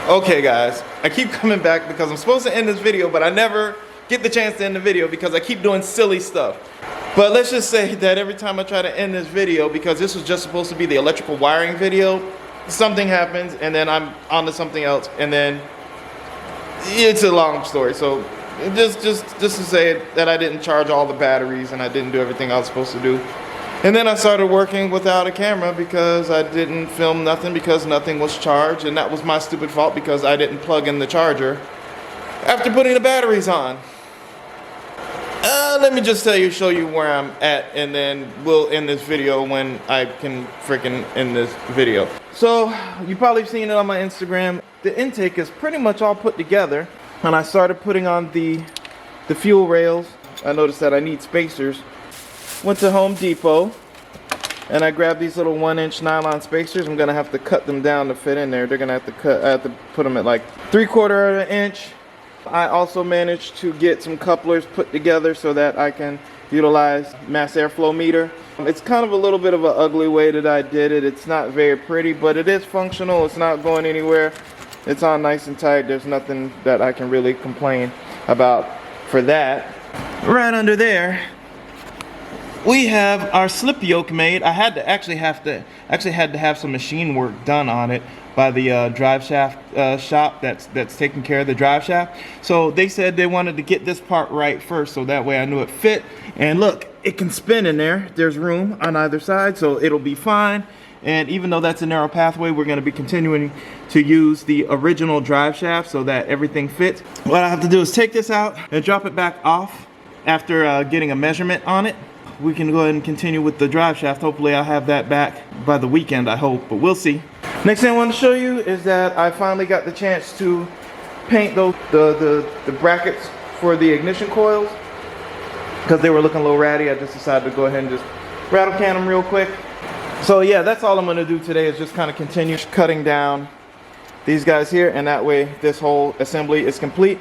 Okay guys, I keep coming back because I'm supposed to end this video, but I never get the chance to end the video because I keep doing silly stuff. But let's just say that every time I try to end this video, because this was just supposed to be the electrical wiring video, something happens and then I'm on to something else, and then it's a long story. So just to say that I didn't charge all the batteries and I didn't do everything I was supposed to do. And then I started working without a camera because I didn't film nothing because nothing was charged, and that was my stupid fault because I didn't plug in the charger after putting the batteries on. Let me just show you where I'm at, and then we'll end this video when I can freaking end this video. So you've probably seen it on my Instagram. The intake is pretty much all put together, and I started putting on the fuel rails. I noticed that I need spacers. Went to Home Depot and I grabbed these little 1-inch nylon spacers. I'm gonna have to cut them down to fit in there. They're gonna have to I have to put them at like 3/4 inch. I also managed to get some couplers put together so that I can utilize mass airflow meter. It's kind of a little bit of an ugly way that I did it. It's not very pretty, but it is functional. It's not going anywhere. It's on nice and tight. There's nothing that I can really complain about for that. Right under there, we have our slip yoke made. I had to actually have some machine work done on it by the Driveshaft shop that's taking care of the Driveshaft. So they said they wanted to get this part right first, so that way I knew it fit. And look, it can spin in there. There's room on either side, so it'll be fine. And even though that's a narrow pathway, we're going to be continuing to use the original Driveshaft so that everything fits. What I have to do is take this out and drop it back off after getting a measurement on it. We can go ahead and continue with the Driveshaft. Hopefully I'll have that back by the weekend, I hope, but we'll see. Next thing I want to show you is that I finally got the chance to paint the brackets for the ignition coils because they were looking a little ratty. I just decided to go ahead and just rattle can them real quick. So yeah, that's all I'm going to do today is just kind of continue cutting down these guys here, and that way this whole assembly is complete.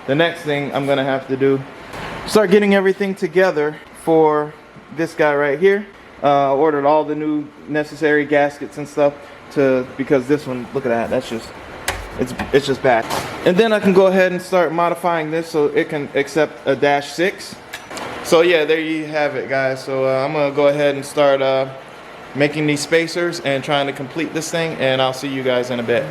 The next thing I'm going to have to do, start getting everything together for this guy right here. Ordered all the new necessary gaskets and stuff because this one, look at that, that's just, it's just bad. And then I can go ahead and start modifying this so it can accept a -6. So yeah, there you have it, guys. So I'm gonna go ahead and start making these spacers and trying to complete this thing, and I'll see you guys in a bit.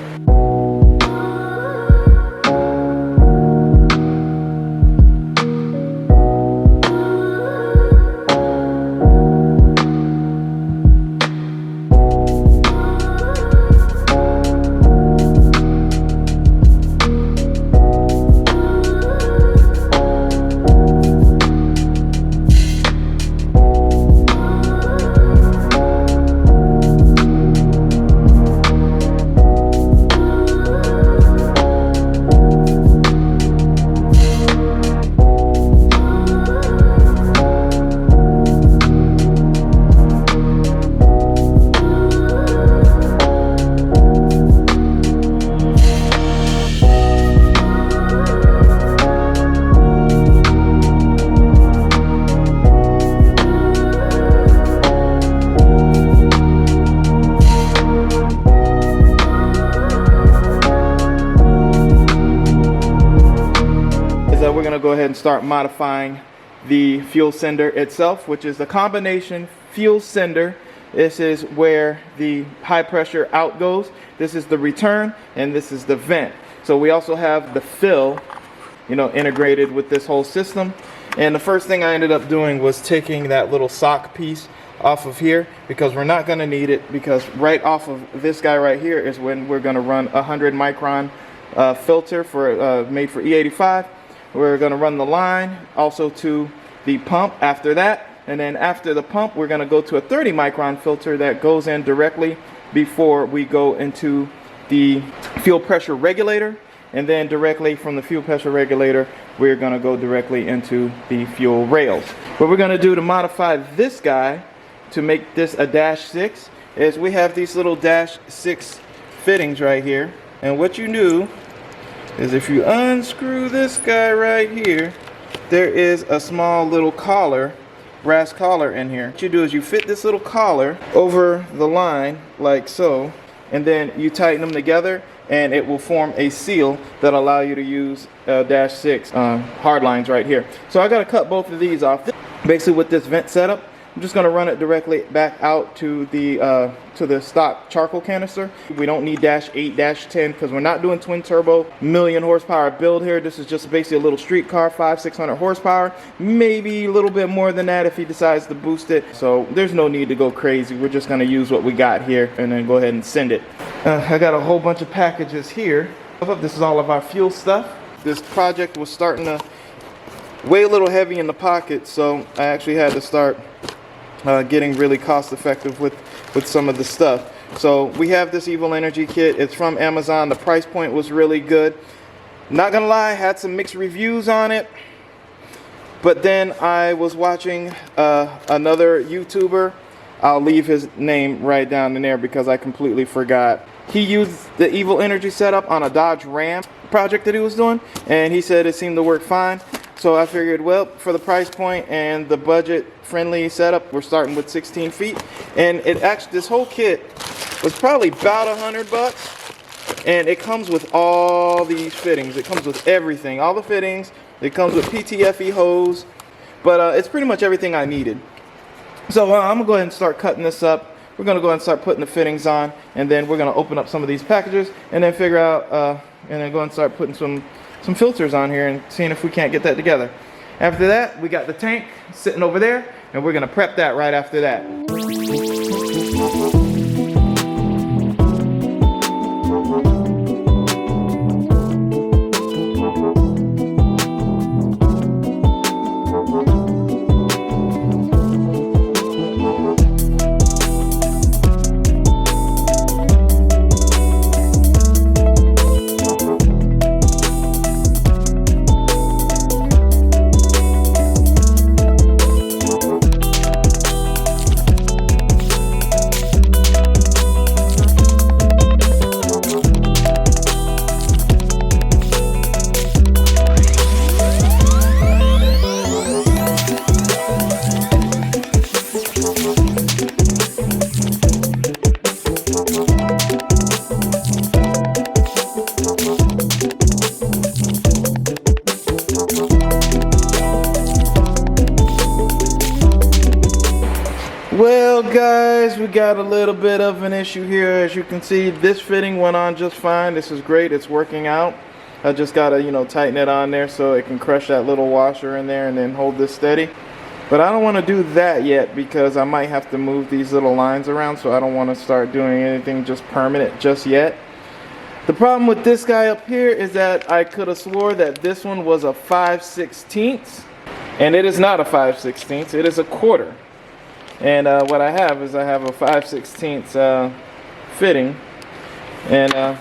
We're going to go ahead and start modifying the fuel sender itself, which is the combination fuel sender. This is where the high pressure out goes. This is the return, and this is the vent. So we also have the fill, integrated with this whole system. And the first thing I ended up doing was taking that little sock piece off of here because we're not going to need it, because right off of this guy right here is when we're going to run a 100 micron filter made for E85. We're going to run the line also to the pump after that, and then after the pump we're going to go to a 30 micron filter that goes in directly before we go into the fuel pressure regulator, and then directly from the fuel pressure regulator we're going to go directly into the fuel rails. What we're going to do to modify this guy to make this a -6 is we have these little -6 fittings right here, and what you do is if you unscrew this guy right here, there is a small little collar, brass collar in here. What you do is you fit this little collar over the line like so, and then you tighten them together, and it will form a seal that allow you to use dash 6 hard lines right here. So I got to cut both of these off. Basically with this vent setup, I'm just going to run it directly back out to the stock charcoal canister. We don't need dash 8, dash 10 because we're not doing twin turbo million horsepower build here. This is just basically a little street car, 500-600 horsepower, maybe a little bit more than that if he decides to boost it. So there's no need to go crazy. We're just going to use what we got here and then go ahead and send it. I got a whole bunch of packages here. This is all of our fuel stuff. This project was starting to weigh a little heavy in the pocket, so I actually had to start getting really cost effective with some of the stuff. So we have this Evil Energy kit. It's from Amazon. The price point was really good. Not gonna lie, had some mixed reviews on it, but then I was watching another YouTuber. I'll leave his name right down in there because I completely forgot. He used the Evil Energy setup on a Dodge Ram project that he was doing, and he said it seemed to work fine. So I figured, well, for the price point and the budget-friendly setup, we're starting with 16 feet. And it actually, this whole kit was probably about $100, and it comes with all these fittings. It comes with everything, all the fittings. It comes with PTFE hose, but it's pretty much everything I needed. So I'm gonna go ahead and start cutting this up. We're gonna go ahead and start putting the fittings on, and then we're gonna open up some of these packages, and then figure out, and then go and start putting some filters on here and seeing if we can't get that together. After that, we got the tank sitting over there, and we're gonna prep that right after that. Well guys, we got a little bit of an issue here. As you can see, this fitting went on just fine. This is great, it's working out. I just gotta, tighten it on there so it can crush that little washer in there and then hold this steady. But I don't want to do that yet because I might have to move these little lines around, so I don't want to start doing anything just permanent just yet. The problem with this guy up here is that I could have swore that this one was a 5/16, and it is not a 5/16, it is a quarter. And what I have is I have a 5/16 fitting, and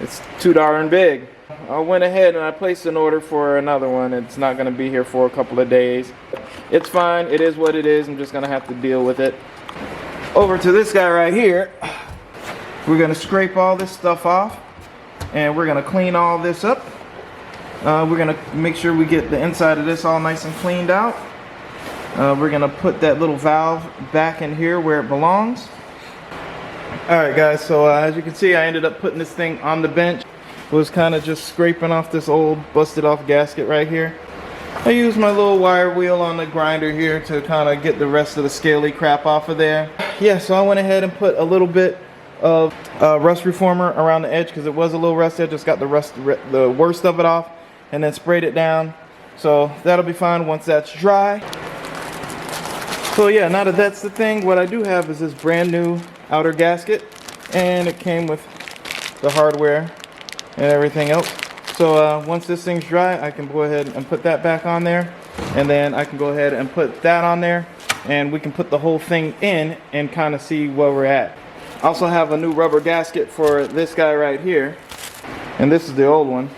it's too darn big. I went ahead and I placed an order for another one. It's not going to be here for a couple of days. It's fine, it is what it is. I'm just going to have to deal with it. Over to this guy right here. We're going to scrape all this stuff off, and we're going to clean all this up. We're going to make sure we get the inside of this all nice and cleaned out. We're going to put that little valve back in here where it belongs. Alright guys, so as you can see, I ended up putting this thing on the bench. Was kind of just scraping off this old busted off gasket right here. I used my little wire wheel on the grinder here to kind of get the rest of the scaly crap off of there. Yeah, so I went ahead and put a little bit of rust reformer around the edge because it was a little rusty. I just got the worst of it off and then sprayed it down. So that'll be fine once that's dry. So yeah, now that that's the thing, what I do have is this brand new outer gasket, and it came with the hardware and everything else. So once this thing's dry, I can go ahead and put that back on there, and then I can go ahead and put that on there, and we can put the whole thing in and kind of see where we're at. I also have a new rubber gasket for this guy right here, and this is the old one,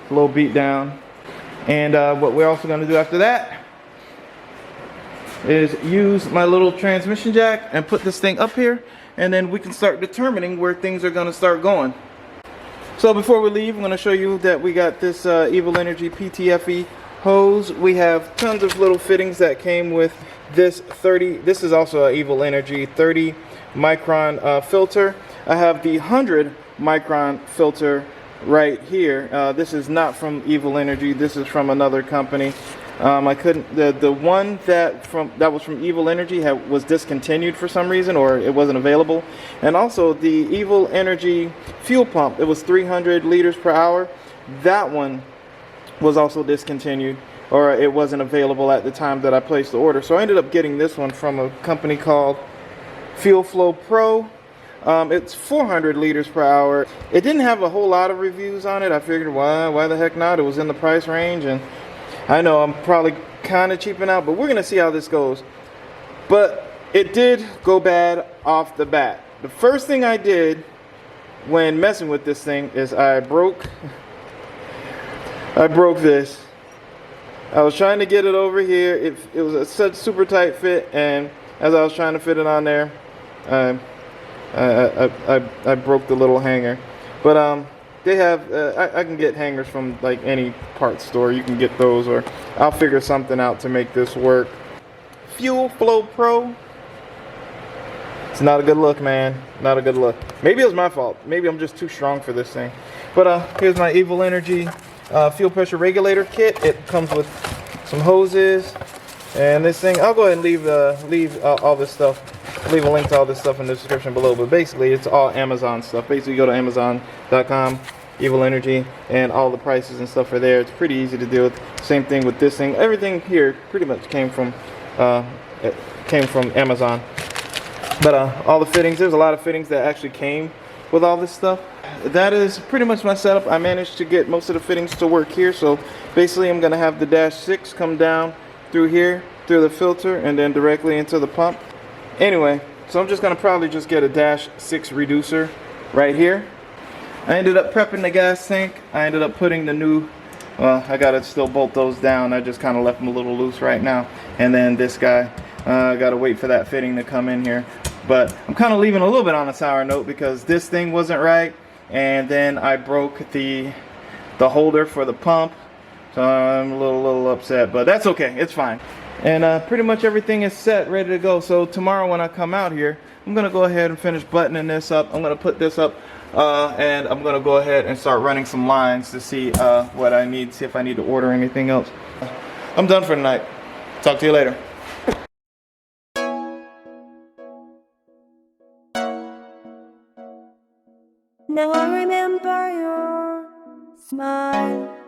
a little beat down. And what we're also going to do after that is use my little transmission jack and put this thing up here, and then we can start determining where things are going to start going. So before we leave, I'm going to show you that we got this Evil Energy PTFE hose. We have tons of little fittings that came with this 30, this is also an Evil Energy 30 micron filter. I have the 100 micron filter right here. This is not from Evil Energy. This is from another company. I couldn't. The one that was from Evil Energy was discontinued for some reason, or it wasn't available. And also the Evil Energy fuel pump. It was 300 liters per hour. That one was also discontinued, or it wasn't available at the time that I placed the order. So I ended up getting this one from a company called Fuel Flow Pro. It's 400 liters per hour. It didn't have a whole lot of reviews on it. I figured, why the heck not? It was in the price range, and I know I'm probably kind of cheaping out, but we're going to see how this goes. But it did go bad off the bat. The first thing I did when messing with this thing is I broke this. I was trying to get it over here. It was a such super tight fit, and as I was trying to fit it on there, I broke the little hanger. But they have I can get hangers from like any parts store. You can get those, or I'll figure something out to make this work. Fuel Flow Pro. It's not a good look, man. Not a good look. Maybe it was my fault. Maybe I'm just too strong for this thing. But here's my Evil Energy fuel pressure regulator kit. It comes with some hoses and this thing. I'll go ahead and leave all this stuff. Leave a link to all this stuff in the description below. But basically, it's all Amazon stuff. Basically, go to Amazon.com, Evil Energy, and all the prices and stuff are there. It's pretty easy to deal with. Same thing with this thing. Everything here pretty much came from Amazon. But all the fittings, there's a lot of fittings that actually came with all this stuff. That is pretty much my setup. I managed to get most of the fittings to work here. So basically, I'm going to have the dash 6 come down through here, through the filter, and then directly into the pump. Anyway, so I'm just going to probably just get a dash 6 reducer right here. I ended up prepping the gas tank. I ended up putting the new, I got to still bolt those down. I just kind of left them a little loose right now. And then this guy, I got to wait for that fitting to come in here. But I'm kind of leaving a little bit on a sour note because this thing wasn't right. And then I broke the holder for the pump. So I'm a little upset, but that's okay. It's fine. And pretty much everything is set, ready to go. So tomorrow when I come out here, I'm going to go ahead and finish buttoning this up. I'm going to put this up and I'm going to go ahead and start running some lines to see what I need, see if I need to order anything else. I'm done for tonight. Talk to you later. Now I remember your smile.